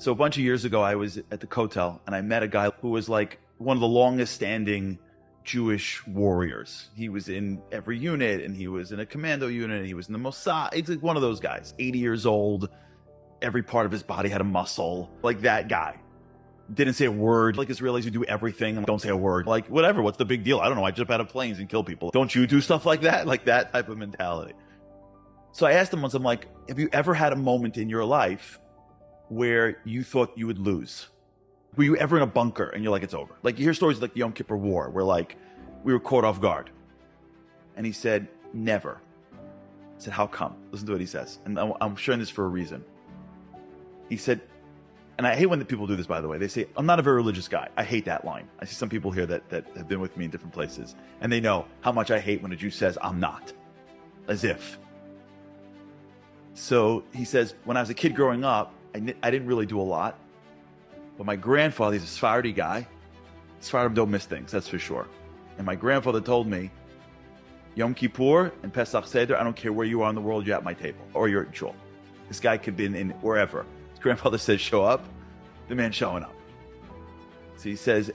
So a bunch of years ago, I was at the Kotel, and I met a guy who was like one of the longest standing Jewish warriors. He was in every unit, and he was in a commando unit, and he was in the Mossad. He's like one of those guys, 80 years old. Every part of his body had a muscle. Like that guy. Didn't say a word. Like Israelis who do everything, don't say a word. Like, whatever, what's the big deal? I don't know, I jump out of planes and kill people. Don't you do stuff like that? Like that type of mentality. So I asked him once, I'm like, have you ever had a moment in your life where you thought you would lose? Were you ever in a bunker and you're like, it's over? Like, you hear stories like the Yom Kippur War, where like, we were caught off guard. And he said, never. I said, how come? Listen to what he says. And I'm sharing this for a reason. He said, and I hate when people do this, by the way. They say, I'm not a very religious guy. I hate that line. I see some people here that have been with me in different places, and they know how much I hate when a Jew says, I'm not. As if. So he says, when I was a kid growing up, I didn't really do a lot. But my grandfather, he's a Sephardi guy. Sephardim don't miss things, that's for sure. And my grandfather told me, Yom Kippur and Pesach Seder, I don't care where you are in the world, you're at my table. Or you're at shul. This guy could be in wherever. His grandfather says, show up. The man's showing up. So he says,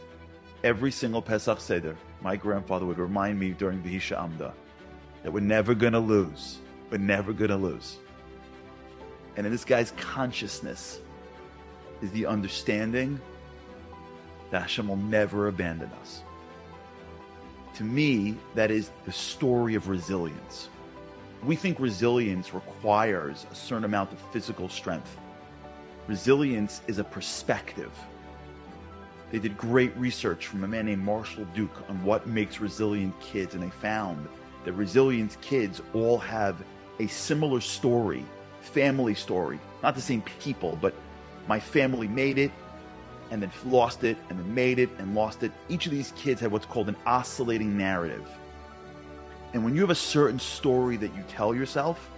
every single Pesach Seder, my grandfather would remind me during V'hisha Amda that we're never going to lose. We're never going to lose. And in this guy's consciousness is the understanding that Hashem will never abandon us. To me, that is the story of resilience. We think resilience requires a certain amount of physical strength. Resilience is a perspective. They did great research from a man named Marshall Duke on what makes resilient kids, and they found that resilient kids all have a similar story, family story. Not the same people, but my family made it, and then lost it, and then made it, and lost it. Each of these kids had what's called an oscillating narrative. And when you have a certain story that you tell yourself,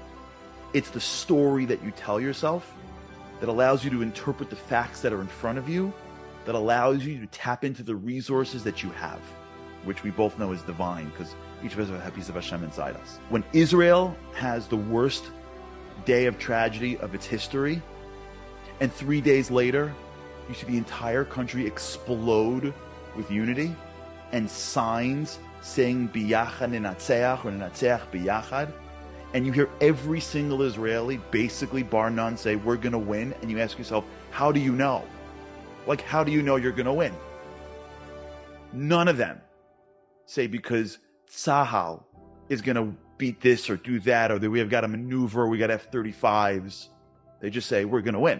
it's the story that you tell yourself that allows you to interpret the facts that are in front of you, that allows you to tap into the resources that you have, which we both know is divine, because each of us have a piece of Hashem inside us. When Israel has the worst day of tragedy of its history, and 3 days later, you see the entire country explode with unity and signs saying Biyachad Ninatzeach or Ninatzeach Biyachad, and you hear every single Israeli, basically bar none, say, we're going to win, and you ask yourself, how do you know? Like, how do you know you're going to win? None of them say because Tzahal is going to beat this or do that, or that we have got a maneuver, we got F-35s. They just say, we're going to win.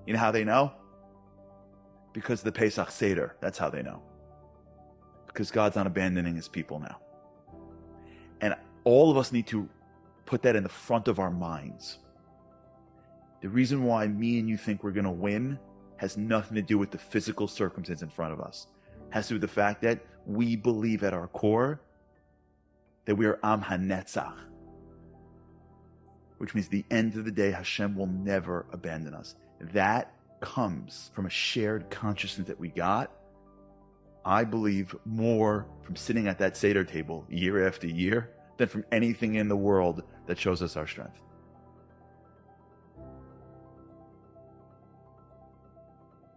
You know how they know? Because of the Pesach Seder. That's how they know. Because God's not abandoning his people now. And all of us need to put that in the front of our minds. The reason why me and you think we're going to win has nothing to do with the physical circumstance in front of us. It has to do with the fact that we believe at our core that we are Am HaNetzach, which means the end of the day, Hashem will never abandon us. That comes from a shared consciousness that we got, I believe, more from sitting at that Seder table year after year than from anything in the world that shows us our strength.